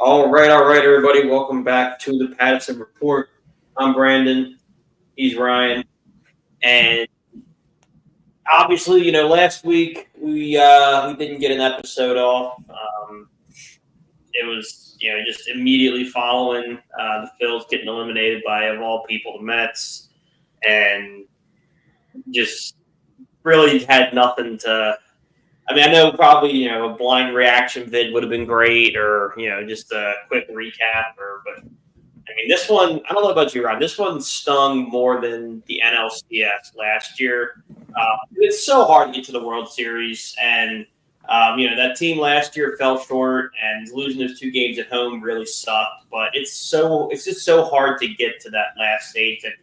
All right, everybody. Welcome back to the Patterson Report. I'm Brandon. He's Ryan. And obviously, last week we didn't get an episode off. It was just immediately following the Phils getting eliminated by, of all people, the Mets, and just really had nothing to. I mean, I know probably a blind reaction vid would have been great, or just a quick recap, but I mean, this one, I don't know about you, Ron. This one stung more than the NLCS last year. It's so hard to get to the World Series, and that team last year fell short, and losing those two games at home really sucked. But it's just so hard to get to that last stage that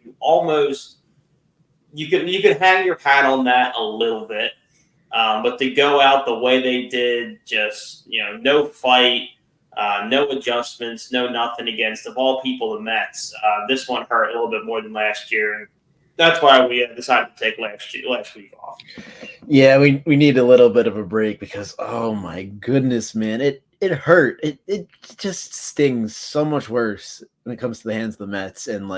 you could hang your hat on that a little bit, but to go out the way they did, just no fight. No adjustments, no nothing against, of all people, the Mets. This one hurt a little bit more than last year, and that's why we decided to take last week off. Yeah, we need a little bit of a break because oh my goodness, man, it hurt. It just stings so much worse when it comes to the hands of the Mets. And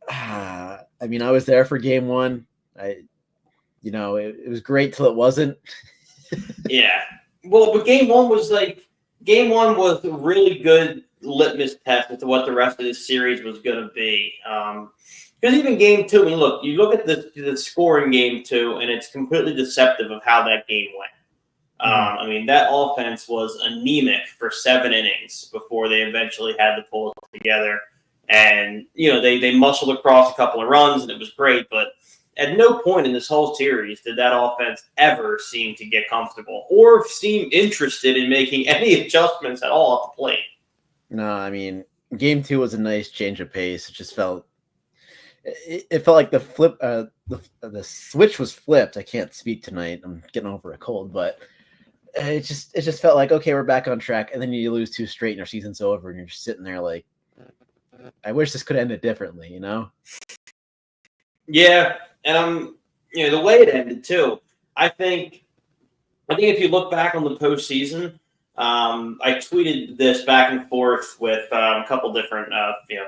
I mean, I was there for game one. It was great till it wasn't. Yeah, well, but Game one was a really good litmus test as to what the rest of this series was going to be. Because even game two, I mean, you look at the score in game two, and it's completely deceptive of how that game went. I mean, that offense was anemic for 7 innings before they eventually had to pull it together. And, they muscled across a couple of runs, and it was great, but at no point in this whole series did that offense ever seem to get comfortable or seem interested in making any adjustments at all at the plate. No, I mean, game two was a nice change of pace. It just felt like the switch was flipped. I can't speak tonight. I'm getting over a cold, but it just felt like, okay, we're back on track. And then you lose 2 straight and your season's over, and you're just sitting there like, I wish this could have ended differently, Yeah, and the way it ended too. I think if you look back on the postseason, I tweeted this back and forth with a couple different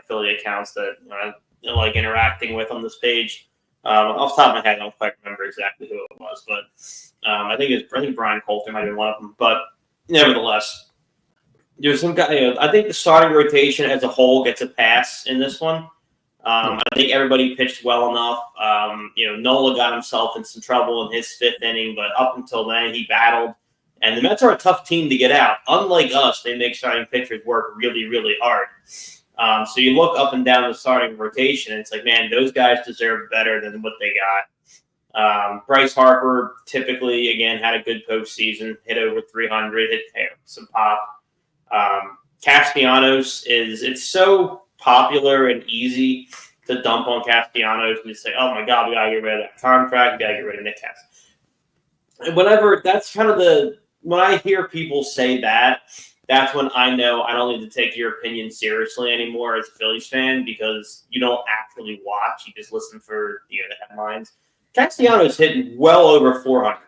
Philly accounts that I like interacting with on this page. Off the top of my head, I don't quite remember exactly who it was, but I think Brian Coulter might have been one of them. But nevertheless, there's some guy. I think the starting rotation as a whole gets a pass in this one. I think everybody pitched well enough. Nola got himself in some trouble in his 5th inning, but up until then, he battled. And the Mets are a tough team to get out. Unlike us, they make starting pitchers work really, really hard. So you look up and down the starting rotation, and it's like, man, those guys deserve better than what they got. Bryce Harper typically, again, had a good postseason, hit over 300, hit some pop. Castellanos it's so popular and easy to dump on Castellanos and just say, oh my God, we got to get rid of that contract, we got to get rid of Nick Castellanos. And whenever that's kind of when I hear people say that, that's when I know I don't need to take your opinion seriously anymore as a Phillies fan, because you don't actually watch, you just listen for the headlines. Castellanos hit well over 400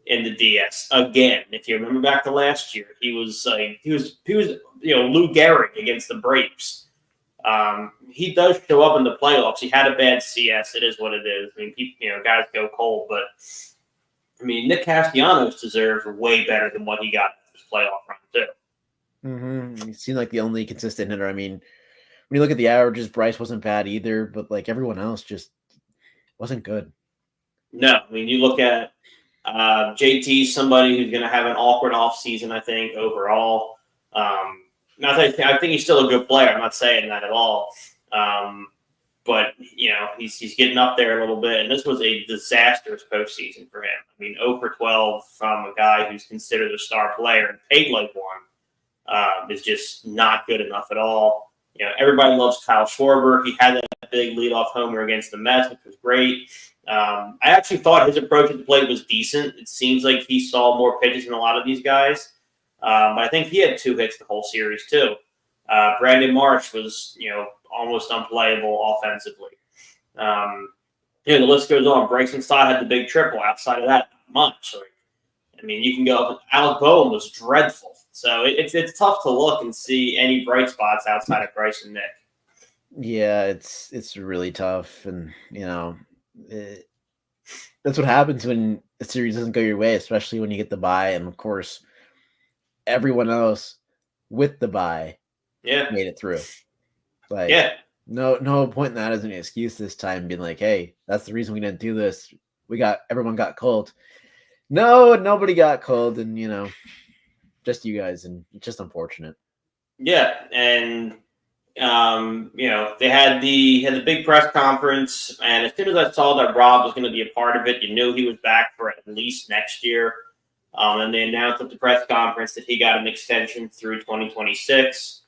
in the DS again. If you remember back to last year, he was Lou Gehrig against the Braves. He does show up in the playoffs. He had a bad CS. It is what it is. I mean, guys go cold, but I mean, Nick Castellanos deserves way better than what he got in his playoff run too. Mm-hmm. He seemed like the only consistent hitter. I mean, when you look at the averages, Bryce wasn't bad either, but like everyone else just wasn't good. No, I mean, you look at JT, somebody who's going to have an awkward offseason, I think, overall. I think he's still a good player. I'm not saying that at all. But, he's getting up there a little bit. And this was a disastrous postseason for him. I mean, 0 for 12 from a guy who's considered a star player and paid like one is just not good enough at all. Everybody loves Kyle Schwarber. He had that big leadoff homer against the Mets, which was great. I actually thought his approach at the plate was decent. It seems like he saw more pitches than a lot of these guys. But I think he had 2 hits the whole series too. Brandon Marsh was, almost unplayable offensively. The list goes on. Bryson Stott had the big triple. Outside of that, not much. I mean, you can go. Alec Boehm was dreadful. So it's tough to look and see any bright spots outside of Bryce and Nick. Yeah, it's really tough, and that's what happens when a series doesn't go your way, especially when you get the bye, and of course, everyone else with the bye made it through. Like, no point in that as an excuse this time, being like, hey, that's the reason we didn't do this. Everyone got cold. No, nobody got cold, and just you guys, and it's just unfortunate. Yeah, and they had the big press conference, and as soon as I saw that Rob was going to be a part of it, you knew he was back for at least next year. And they announced at the press conference that he got an extension through 2026.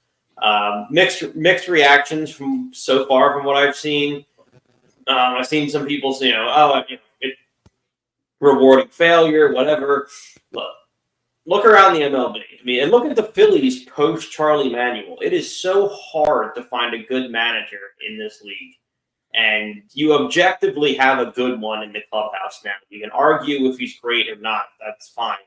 Mixed reactions from what I've seen. I've seen some people say, rewarding failure, whatever. Look around the MLB. I mean, and look at the Phillies post Charlie Manuel. It is so hard to find a good manager in this league. And you objectively have a good one in the clubhouse now. You can argue if he's great or not. That's fine.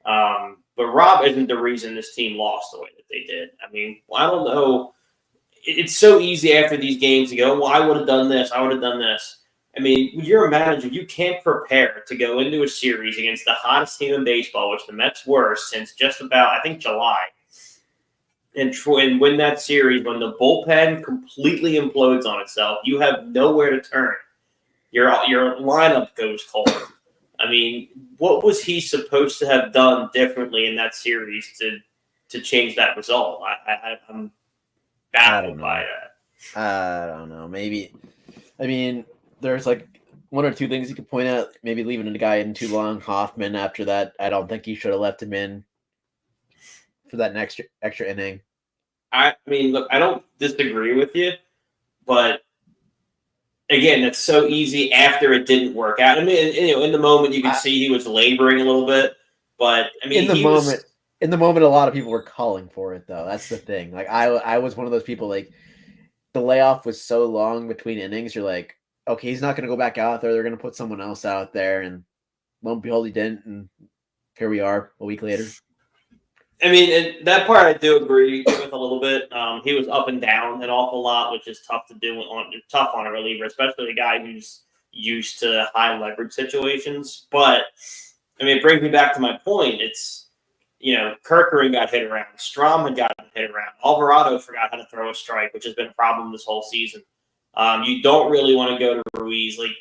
But Rob isn't the reason this team lost the way that they did. I mean, I don't know. It's so easy after these games to go, well, I would have done this. I would have done this. I mean, when you're a manager, you can't prepare to go into a series against the hottest team in baseball, which the Mets were since just about, I think, July, and win that series when the bullpen completely implodes on itself. You have nowhere to turn. Your lineup goes cold. I mean, what was he supposed to have done differently in that series to change that result? I'm baffled by that. I don't know. Maybe, I mean, there's like one or two things you could point out. Maybe leaving the guy in too long. Hoffman, after that, I don't think he should have left him in for that next extra inning. I mean, look, I don't disagree with you, but again, it's so easy after it didn't work out. I mean, in the moment, you could see he was laboring a little bit, but I mean, in the moment, a lot of people were calling for it, though. That's the thing. Like, I was one of those people. Like, the layoff was so long between innings. You're like, okay, he's not going to go back out there. They're going to put someone else out there, and lo and behold, he didn't. And here we are a week later. I mean, and that part I do agree with a little bit. He was up and down an awful lot, which is tough to do tough on a reliever, especially a guy who's used to high leverage situations. But I mean, it brings me back to my point. It's Kerkering got hit around, Strom had gotten hit around, Alvarado forgot how to throw a strike, which has been a problem this whole season. You don't really want to go to Ruiz. Like,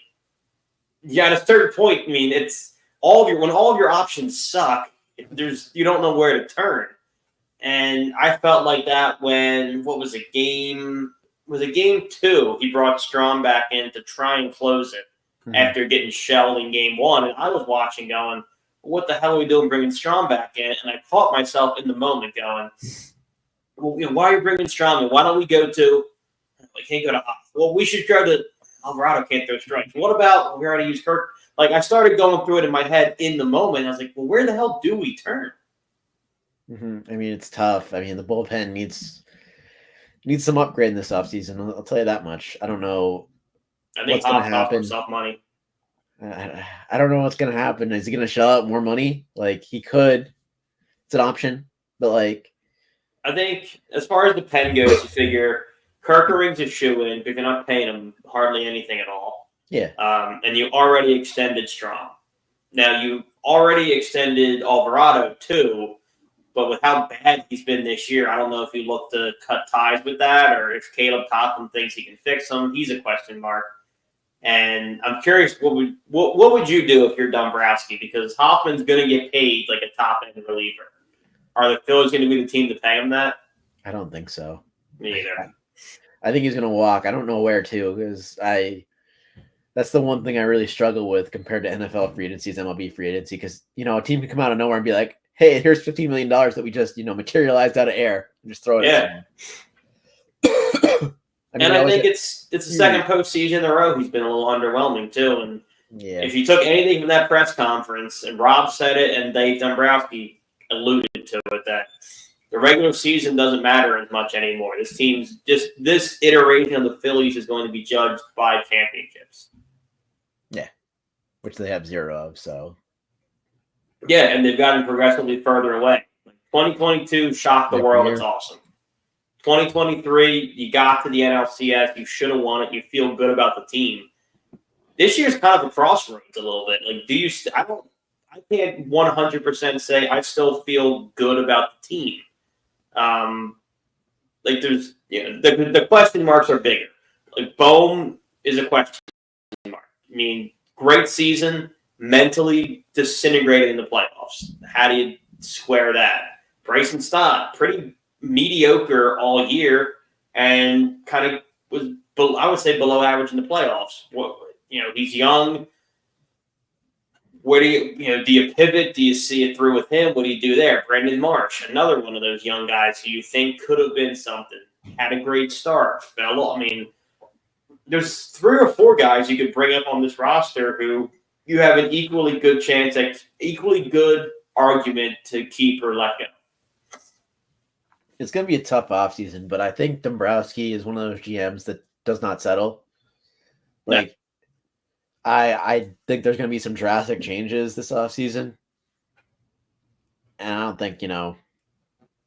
at a certain point, I mean, it's when all of your options suck. You don't know where to turn. And I felt like that when, game 2, he brought Strom back in to try and close it after getting shelled in game 1. And I was watching going, what the hell are we doing bringing Strom back in? And I caught myself in the moment going, well, why are you bringing Strom in? Why don't we go to, we can't go to, well, we should go to, Alvarado can't throw strikes. What about, we already used Kirk. Like, I started going through it in my head in the moment. I was like, well, where the hell do we turn? I mean, it's tough. I mean, the bullpen needs some upgrade in this offseason. I'll tell you that much. I don't know what's going to happen. Money. I don't know what's going to happen. Is he going to shell out more money? Like, he could. It's an option. But, like, I think as far as the pen goes, you figure Kerkering's a shoe-in because you're not paying him hardly anything at all. Yeah. And you already extended Strom. Now, you already extended Alvarado, too, but with how bad he's been this year, I don't know if you look to cut ties with that or if Caleb Topham thinks he can fix them. He's a question mark. And I'm curious, what would you do if you're Dombrowski? Because Hoffman's going to get paid like a top-end reliever. Are the Phillies going to be the team to pay him that? I don't think so. Me either. I think he's going to walk. I don't know where to because that's the one thing I really struggle with compared to NFL free agency is MLB free agency because, a team can come out of nowhere and be like, hey, here's $15 million that we just, materialized out of air and just throw it at someone. I think it's the second postseason in a row he's been a little underwhelming too. And if you took anything from that press conference, and Rob said it and Dave Dombrowski alluded to it, that the regular season doesn't matter as much anymore. This iteration of the Phillies is going to be judged by championships. Yeah, which they have 0 of, so. Yeah, and they've gotten progressively further away. Like 2022 shocked the Every world. year. It's awesome. 2023, you got to the NLCS. You should have won it. You feel good about the team. This year's kind of a crossroads a little bit. Like, I can't 100% say I still feel good about the team. Like, there's, the question marks are bigger. Like, Bohm is a question mark. I mean, great season, mentally disintegrated in the playoffs. How do you square that? Bryson Stott, pretty mediocre all year, and kind of was, I would say, below average in the playoffs. He's young. Where do you pivot? Do you see it through with him? What do you do there? Brandon Marsh, another one of those young guys who you think could have been something. Had a great start. I mean, there's 3 or 4 guys you could bring up on this roster who you have an equally good chance, equally good argument to keep or let go. It's going to be a tough offseason, but I think Dombrowski is one of those GMs that does not settle. Like, I think there's going to be some drastic changes this offseason. And I don't think, a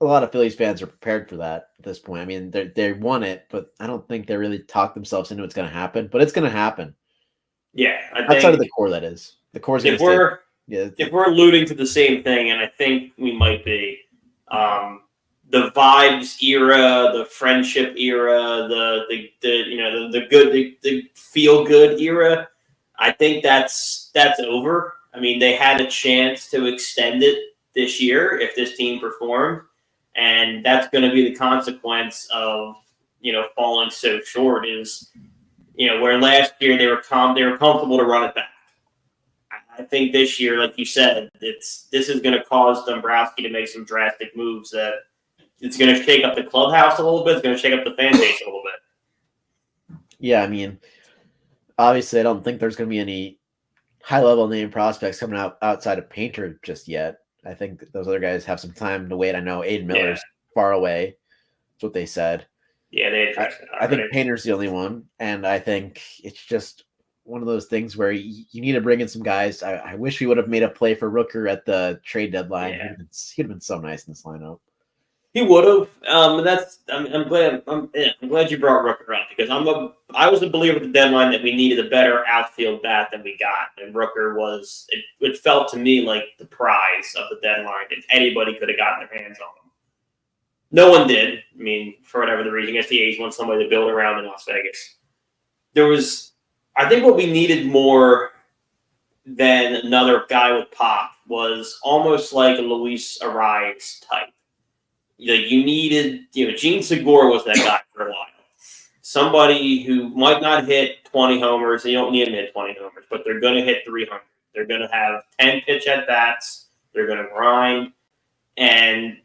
lot of Phillies fans are prepared for that at this point. I mean, they want it, but I don't think they really talk themselves into it's going to happen. But it's going to happen. Yeah. Outside of the core, that is. The core is going to stay. If we're alluding to the same thing, and I think we might be, the vibes era, the friendship era, the feel good era, I think that's over. I mean, they had a chance to extend it this year if this team performed, and that's going to be the consequence of falling so short. Is where last year they were comfortable to run it back. I think this year, like you said, this is going to cause Dombrowski to make some drastic moves that it's going to shake up the clubhouse a little bit. It's going to shake up the fan base a little bit. Yeah, I mean, obviously, I don't think there's going to be any high-level name prospects coming out outside of Painter just yet. I think those other guys have some time to wait. I know Aiden Miller's far away. That's what they said. Yeah, I think Painter's the only one, and I think it's just one of those things where you need to bring in some guys. I wish we would have made a play for Rooker at the trade deadline. Yeah. He'd have been so nice in this lineup. He would have. I'm glad you brought Rooker up because I was a believer at the deadline that we needed a better outfield bat than we got, and Rooker was. It felt to me like the prize of the deadline. If anybody could have gotten their hands on him, no one did. I mean, for whatever the reason, I guess the A's want somebody to build around in Las Vegas. I think what we needed more than another guy with pop was almost like a Luis Arias type. You needed, Gene Segura was that guy for a while. Somebody who might not hit 20 homers. They don't need him to hit 20 homers, but they're going to hit 300. They're going to have 10 pitch at bats. They're going to grind. And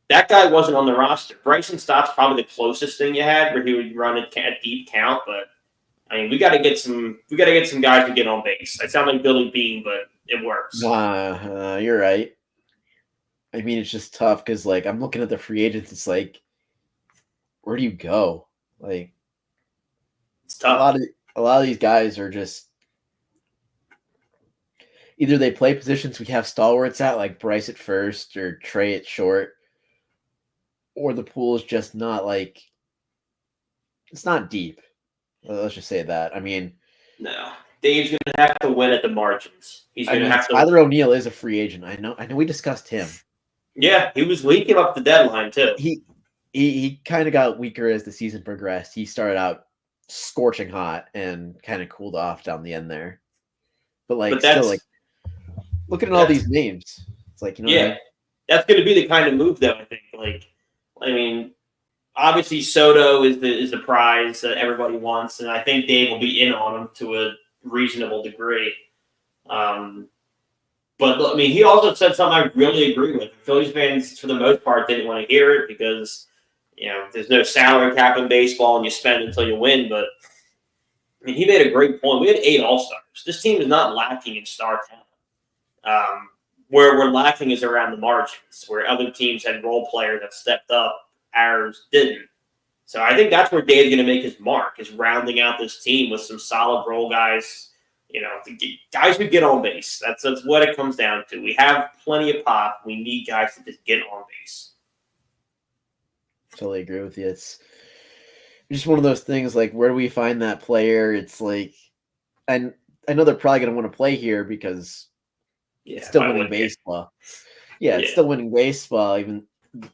that guy wasn't on the roster. Bryson Stott's probably the closest thing you had where he would run a deep count, but I mean, we got to get some guys to get on base. I sound like Billy Beane, but it works. You're right. I mean, it's just tough because, like, I'm looking at the free agents. It's like, where do you go? Like, it's tough. A lot of these guys are just either they play positions we have stalwarts at, like Bryce at first or Trey at short, or the pool is just not like it's not deep. Let's just say that. I mean, no, Dave's going to have to win at the margins. He's going to have to. Tyler O'Neill is a free agent. I know. We discussed him. Yeah, he came up the deadline too. He kind of got weaker as the season progressed. He started out scorching hot and kind of cooled off down the end there. But still, like, looking at all these names, it's like, that's going to be the kind of move though. I think. I mean, obviously Soto is the prize that everybody wants, and I think Dave will be in on him to a reasonable degree. But I mean, he also said something I really agree with. Phillies fans, for the most part, didn't want to hear it because there's no salary cap in baseball, and you spend until you win. But I mean, he made a great point. We had 8 All-Stars. This team is not lacking in star talent. Where we're lacking is around the margins, where other teams had role players that stepped up, ours didn't. So I think that's where Dave's going to make his mark, is rounding out this team with some solid role guys Guys who get on base. That's what it comes down to. We have plenty of pop. We need guys to just get on base. Totally agree with you. It's just one of those things. Like, where do we find that player? It's like, and I know they're probably going to want to play here because it's still winning baseball. Yeah, it's still winning baseball, even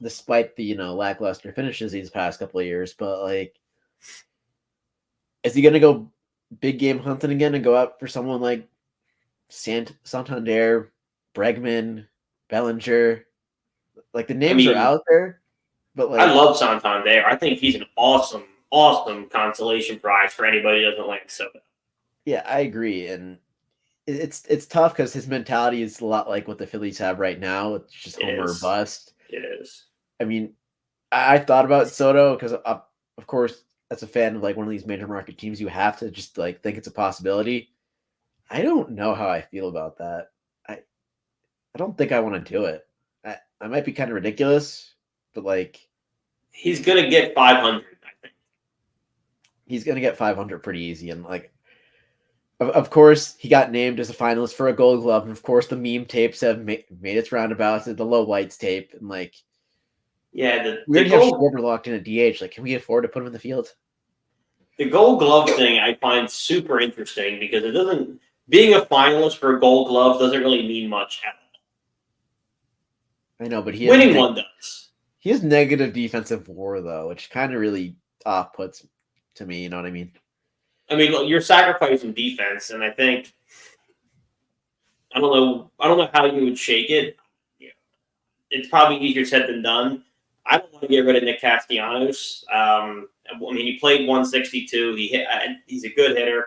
despite the lackluster finishes these past couple of years. But like, is he going to go big game hunting again and go out for someone like Santander, Bregman, Bellinger? Like, the names are out there, but like, I love Santander. I think he's an awesome consolation prize for anybody who doesn't like soda. Yeah, I agree, and it's tough because his mentality is a lot like what the Phillies have right now. It's just homer or bust. It is. I mean, I thought about Soto because, of course, as a fan of like one of these major market teams, you have to just like think it's a possibility. I don't know how I feel about that. I don't think I want to do it. I might be kind of ridiculous, but like, he's gonna get 500. I think he's gonna get 500 pretty easy, and like, of course, he got named as a finalist for a Gold Glove, and of course, the meme tapes have made its roundabouts. The low lights tape, and like, yeah, we already have Schwarber locked in at DH. Like, can we afford to put him in the field? The Gold Glove thing I find super interesting because it doesn't. Being a finalist for a Gold Glove doesn't really mean much at all. I know, but winning one does. He has negative defensive WAR though, which kind of really off-puts to me. You know what I mean? I mean, look, you're sacrificing defense, and I think I don't know how you would shake it. Yeah. It's probably easier said than done. I don't want to get rid of Nick Castellanos. I mean, he played 162. He's a good hitter.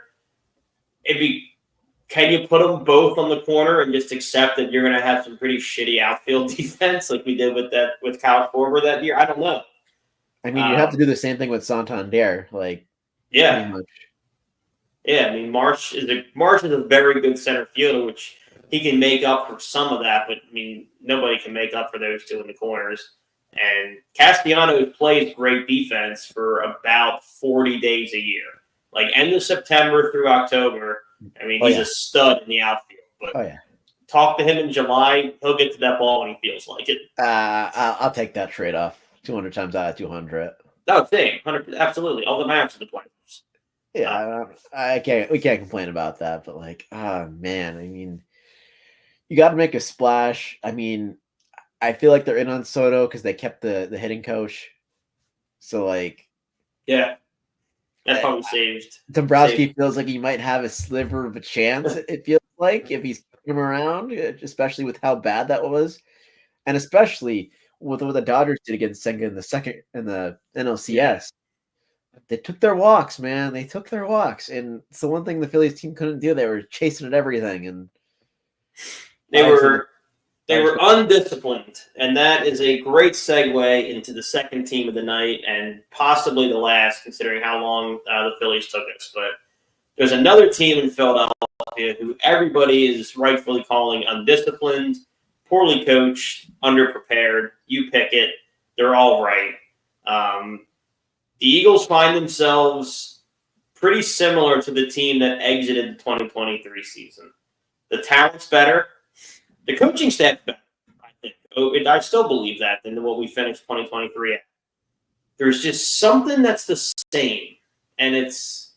Can you put them both on the corner and just accept that you're going to have some pretty shitty outfield defense like we did with Kyle Schwarber that year? I don't know. I mean, you have to do the same thing with Santander. Like, yeah. Pretty much. Yeah, I mean, Marsh is a very good center fielder, which he can make up for some of that, but I mean, nobody can make up for those two in the corners. And Castellanos plays great defense for about 40 days a year. Like, end of September through October, I mean, he's a stud in the outfield. But talk to him in July, he'll get to that ball when he feels like it. I'll take that trade-off 200 times out of 200. No, thing, 100%, absolutely. All the maps are the players. Yeah, we can't complain about that, but like, man, I mean, you got to make a splash. I mean, I feel like they're in on Soto because they kept the hitting coach. So like, yeah, that's probably saved. Dombrowski feels like he might have a sliver of a chance. It feels like if he's him around, especially with how bad that was, and especially with what the Dodgers did against Senga in the NLCS. Yeah. They took their walks, man. They took their walks, and it's the one thing the Phillies team couldn't do. They were chasing at everything, and they were undisciplined. And that is a great segue into the second team of the night, and possibly the last, considering how long the Phillies took us. But there's another team in Philadelphia who everybody is rightfully calling undisciplined, poorly coached, underprepared. You pick it; they're all right. The Eagles find themselves pretty similar to the team that exited the 2023 season. The talent's better. The coaching staff better, I think. I still believe that than what we finished 2023 at. There's just something that's the same. And it's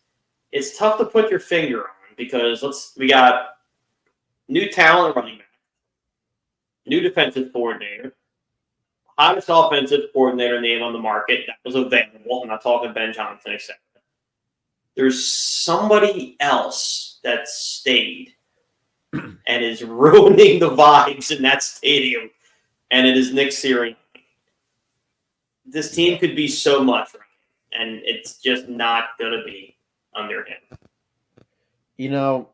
tough to put your finger on because we got new talent running back, new defensive coordinator, hottest offensive coordinator name on the market that was available. I'm not talking Ben Johnson, etc. There's somebody else that stayed and is ruining the vibes in that stadium, and it is Nick Sirianni. This team could be so much, and it's just not going to be under him. You know,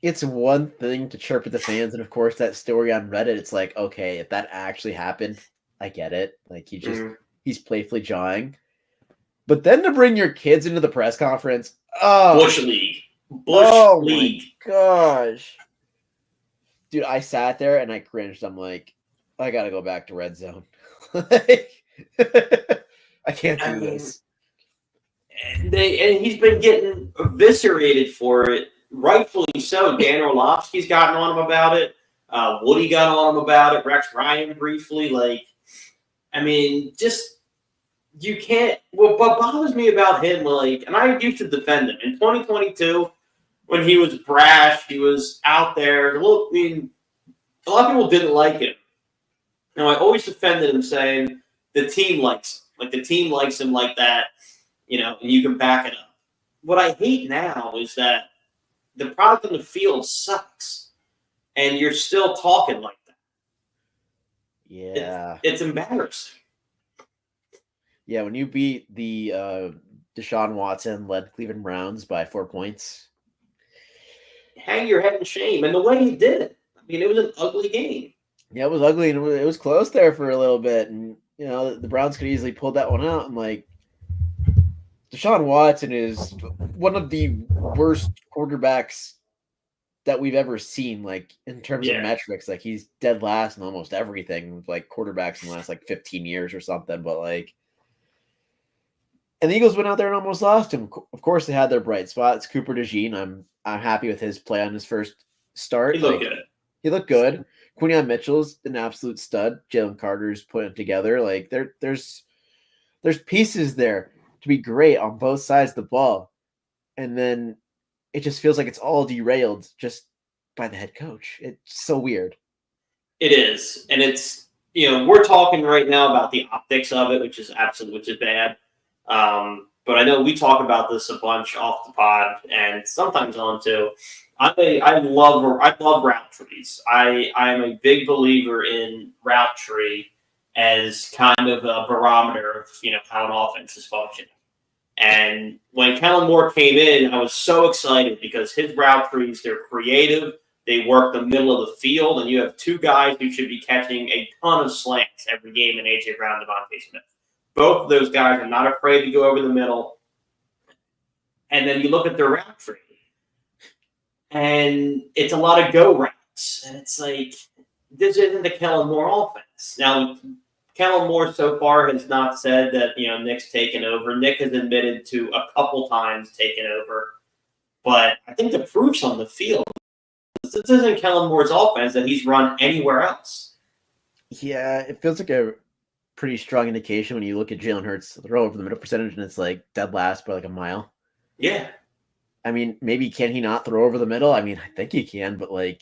it's one thing to chirp at the fans, and of course that story on Reddit, it's like, okay, if that actually happened, I get it. Like, he's playfully jawing. But then to bring your kids into the press conference, Bush League. My gosh. Dude, I sat there and I cringed. I'm like, I gotta go back to Red Zone. I can't do this. And he's been getting eviscerated for it rightfully so. Dan Orlovsky's gotten on him about it. Woody got on him about it. Rex Ryan briefly. Like, I mean, just you can't. What bothers me about him, like, and I used to defend him in 2022 when he was brash. He was out there. Look, I mean, a lot of people didn't like him. Now, I always defended him, saying the team likes him. Like, the team likes him like that, and you can back it up. What I hate now is that the product on the field sucks, and you're still talking like that. Yeah. It's embarrassing. Yeah, when you beat the Deshaun Watson-led Cleveland Browns by 4 points. Hang your head in shame. And the way he did it, I mean, it was an ugly game. Yeah, it was ugly, and it was close there for a little bit. And, the Browns could easily pull that one out. And, like, Deshaun Watson is one of the worst quarterbacks that we've ever seen, like, in terms of metrics. Like, he's dead last in almost everything with, like, quarterbacks in the last, like, 15 years or something. But, like, and the Eagles went out there and almost lost him. Of course, they had their bright spots. Cooper DeJean, I'm happy with his play on his first start. He looked good. He looked good. Quinion Mitchell's an absolute stud. Jalen Carter's putting it together. Like, there's pieces there to be great on both sides of the ball. And then it just feels like it's all derailed just by the head coach. It's so weird. It is. And it's, we're talking right now about the optics of it, which is bad. But I know we talk about this a bunch off the pod and sometimes on too. I love route trees. I am a big believer in route tree as kind of a barometer of how an offense is functioning. And when Kellen Moore came in, I was so excited because his route trees, they're creative. They work the middle of the field, and you have two guys who should be catching a ton of slants every game in A.J. Brown and Devontae Smith. Both of those guys are not afraid to go over the middle. And then you look at their route tree, and it's a lot of go routes. And it's like, this isn't the Kellen Moore offense. Now, Kellen Moore so far has not said that, Nick's taken over. Nick has admitted to a couple times taking over. But I think the proof's on the field. This isn't Kellen Moore's offense that he's run anywhere else. Yeah, it feels like a pretty strong indication when you look at Jalen Hurts throw over the middle percentage, and it's like dead last by like a mile. Yeah. I mean, maybe can he not throw over the middle? I mean, I think he can, but like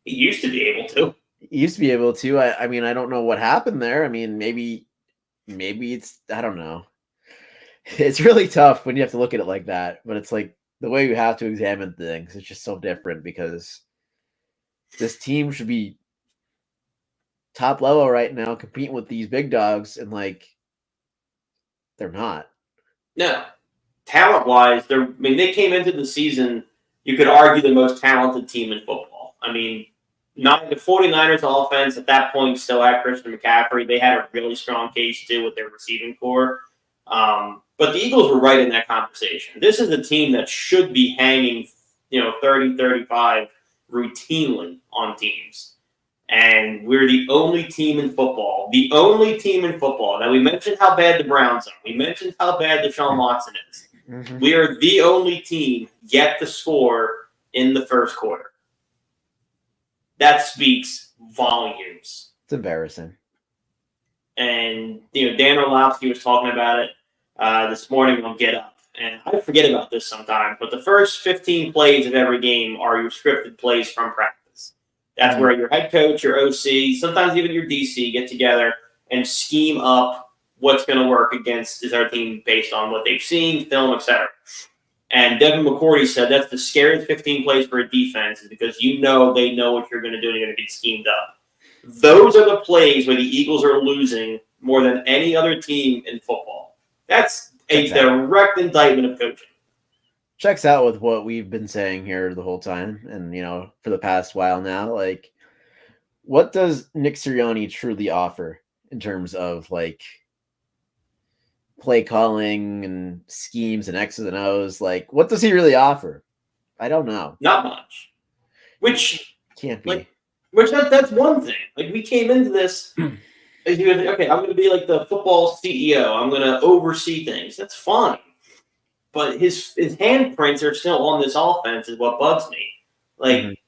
he used to be able to. He used to be able to. I mean, I don't know what happened there. I mean, maybe it's, I don't know. It's really tough when you have to look at it like that, but it's like the way you have to examine things. It's just so different because this team should be top level right now, competing with these big dogs, and like they're not. No, talent-wise, they came into the season. You could argue the most talented team in football. I mean, the 49ers offense at that point still had Christian McCaffrey. They had a really strong case too with their receiving core. But the Eagles were right in that conversation. This is a team that should be hanging, 30, 35 routinely on teams. And we're the only team in football. The only team in football. Now, we mentioned how bad the Browns are. We mentioned how bad Deshaun Watson is. Mm-hmm. We are the only team yet to score in the first quarter. That speaks volumes. It's embarrassing. And, Dan Orlovsky was talking about it this morning on Get Up. And I forget about this sometimes, but the first 15 plays of every game are your scripted plays from practice. That's where your head coach, your OC, sometimes even your DC get together and scheme up what's going to work against our team based on what they've seen, film, etc. And Devin McCourty said that's the scariest 15 plays for a defense is because they know what you're going to do and you're going to get schemed up. Those are the plays where the Eagles are losing more than any other team in football. That's a direct indictment of coaching. Checks out with what we've been saying here the whole time and, for the past while now. Like, what does Nick Sirianni truly offer in terms of, like, play calling and schemes and X's and O's? Like, what does he really offer? I don't know. Not much. Which can't be. That's one thing. Like, we came into this as okay, I'm going to be like the football CEO. I'm going to oversee things. That's fine. but his handprints are still on this offense is what bugs me. Like,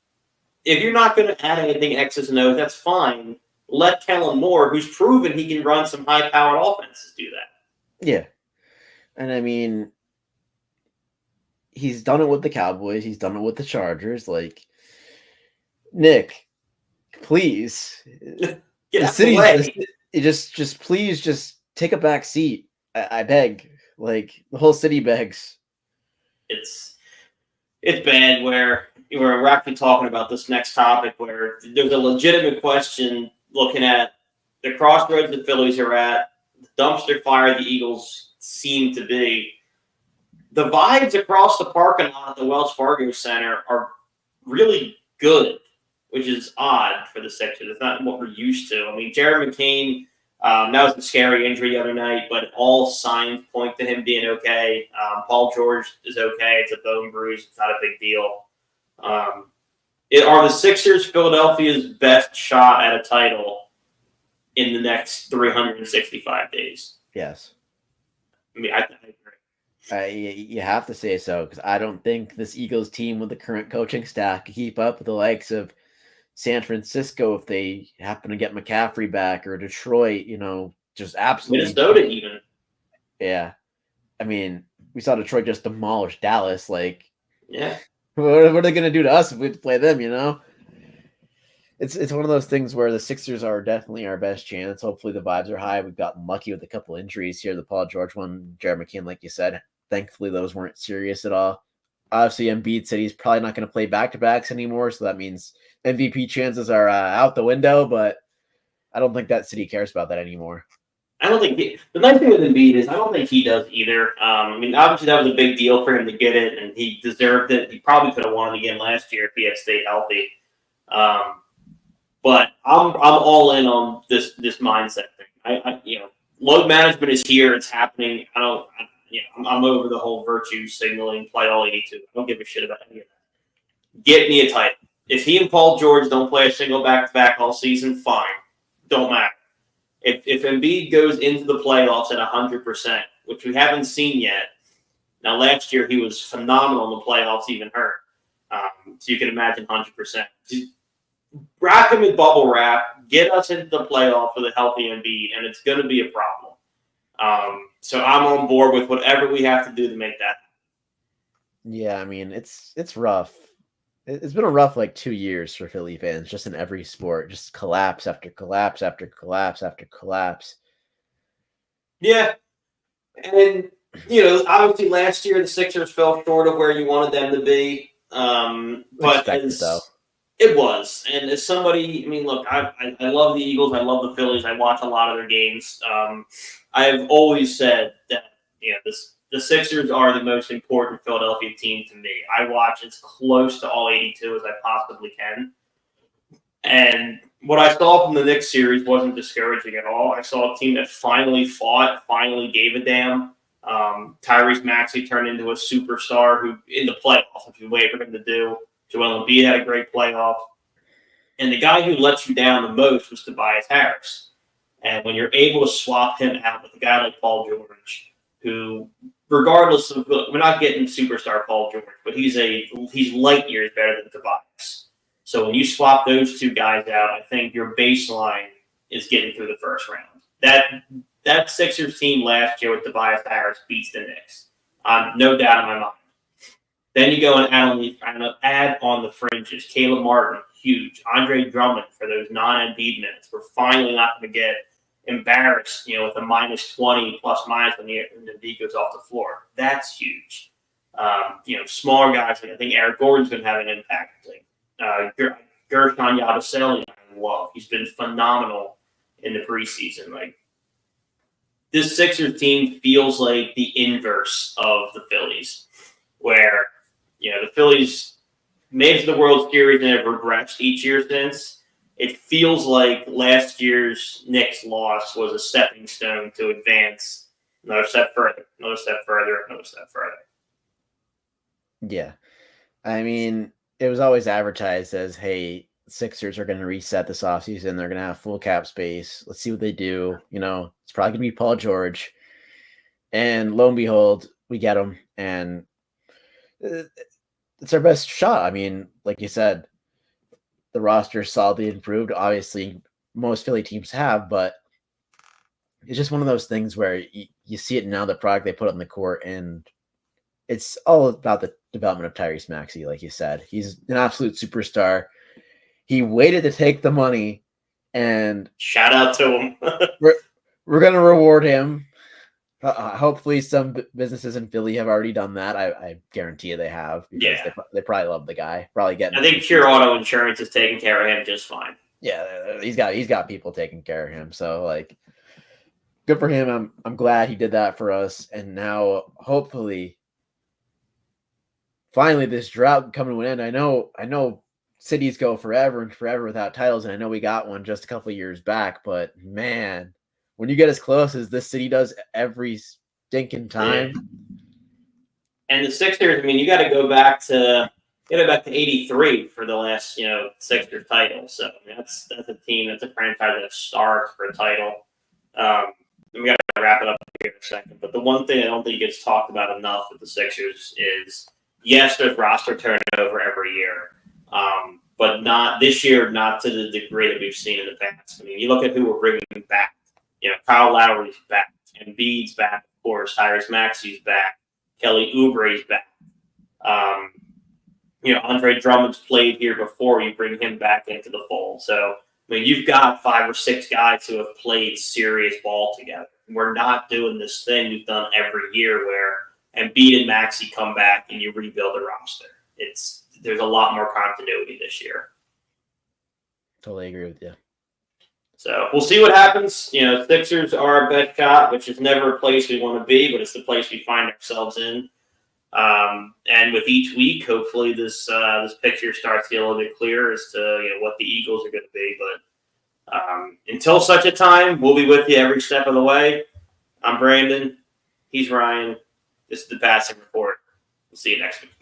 if you're not going to add anything X's and O's, that's fine. Let Kellen Moore, who's proven he can run some high-powered offenses, do that. Yeah. And I mean, he's done it with the Cowboys. He's done it with the Chargers. Like, Nick, please. Get out the way. Just please just take a back seat. I beg. Like, the whole city begs. It's bad where we're actually talking about this next topic where there's a legitimate question looking at the crossroads the Phillies are at, the dumpster fire the Eagles seem to be. The vibes across the parking lot at the Wells Fargo Center are really good, which is odd for the Sixers. It's not what we're used to. I mean, Jared McCain, that was a scary injury the other night, but all signs point to him being okay. Paul George is okay. It's a bone bruise. It's not a big deal. Are the Sixers Philadelphia's best shot at a title in the next 365 days? Yes. I mean, I agree. You have to say so, because I don't think this Eagles team with the current coaching staff can keep up with the likes of San Francisco if they happen to get McCaffrey back, or Detroit, just absolutely. Minnesota even. Yeah. I mean, we saw Detroit just demolish Dallas. Like, yeah. What are they going to do to us if we play them, It's one of those things where the Sixers are definitely our best chance. Hopefully the vibes are high. We've gotten lucky with a couple injuries here. The Paul George one, Jared McCain, like you said. Thankfully, those weren't serious at all. Obviously, Embiid said he's probably not going to play back-to-backs anymore, so that means MVP chances are out the window, but I don't think that city cares about that anymore. I don't think the nice thing with Embiid is I don't think he does either. I mean, obviously that was a big deal for him to get it, and he deserved it. He probably could have won it again last year if he had stayed healthy. But I'm all in on this mindset thing. Load management is here. It's happening. I'm over the whole virtue signaling, play all 82. I don't give a shit about any of that. Get me a title. If he and Paul George don't play a single back-to-back all season, fine. Don't matter. If Embiid goes into the playoffs at 100%, which we haven't seen yet. Now, last year he was phenomenal in the playoffs, even hurt. So you can imagine 100%. Just wrap him in bubble wrap, get us into the playoffs with a healthy Embiid, and it's going to be a problem. So I'm on board with whatever we have to do to make that happen. Yeah, I mean, it's rough. It's been a rough 2 years for Philly fans, just in every sport, just collapse after collapse after collapse after collapse. Yeah. And, obviously last year the Sixers fell short of where you wanted them to be. But it was. And as somebody, I mean, look, I love the Eagles. I love the Phillies. I watch a lot of their games. I have always said that, the Sixers are the most important Philadelphia team to me. I watch as close to all 82 as I possibly can. And what I saw from the Knicks series wasn't discouraging at all. I saw a team that finally fought, finally gave a damn. Tyrese Maxey turned into a superstar who, in the playoffs, if you wait for him to do. Joel Embiid had a great playoff. And the guy who let you down the most was Tobias Harris. And when you're able to swap him out with a guy like Paul George, who, regardless of, we're not getting superstar Paul George, but he's light years better than Tobias. So when you swap those two guys out, I think your baseline is getting through the first round. That Sixers team last year with Tobias Harris beats the Knicks. No doubt in my mind. Then you go and add on the fringes. Caleb Martin, huge. Andre Drummond for those non-Embiid minutes. We're finally not going to get embarrassed, with a -20 plus minus when the Embiid goes off the floor. That's huge. Smaller guys. I think Eric Gordon's going to have an impact. Gershon Yabusele, I love. He's been phenomenal in the preseason. This Sixers team feels like the inverse of the Phillies, where the Phillies made it to the World Series and have regressed each year since. It feels like last year's Knicks loss was a stepping stone to advance another step further, another step further, another step further. Yeah. I mean, it was always advertised as, hey, Sixers are going to reset this offseason. They're going to have full cap space. Let's see what they do. It's probably going to be Paul George. And lo and behold, we get him, and it's our best shot. I mean, like you said, the roster is solidly improved. Obviously, most Philly teams have, but it's just one of those things where you see it now, the product they put on the court, and it's all about the development of Tyrese Maxey. Like you said, he's an absolute superstar. He waited to take the money, and shout out to him. we're going to reward him. Hopefully some businesses in Philly have already done that. I guarantee you they have, because they probably love the guy. Probably getting. I think Pure Auto Insurance is taking care of him just fine. Yeah, he's got people taking care of him. So like, good for him. I'm glad he did that for us. And now hopefully, finally, this drought coming to an end. I know cities go forever and forever without titles, and I know we got one just a couple of years back. But man, when you get as close as this city does every stinking time. And the Sixers, I mean, you got to go back to 83 for the last, Sixers title. So I mean, that's a team, that's a franchise that starved for a title. We got to wrap it up here in a second. But the one thing I don't think gets talked about enough with the Sixers is, yes, there's roster turnover every year, but not this year, not to the degree that we've seen in the past. I mean, you look at who we're bringing back. Kyle Lowry's back, Embiid's back, of course. Tyrese Maxey's back, Kelly Oubre's back. Andre Drummond's played here before. You bring him back into the fold. So, I mean, you've got 5 or 6 guys who have played serious ball together. We're not doing this thing we've done every year where Embiid and Maxey come back and you rebuild the roster. There's a lot more continuity this year. Totally agree with you. So we'll see what happens. Sixers are our best shot, which is never a place we want to be, but it's the place we find ourselves in. And with each week, hopefully this picture starts to get a little bit clearer as to what the Eagles are going to be. But until such a time, we'll be with you every step of the way. I'm Brandon. He's Ryan. This is the Passing Report. We'll see you next week.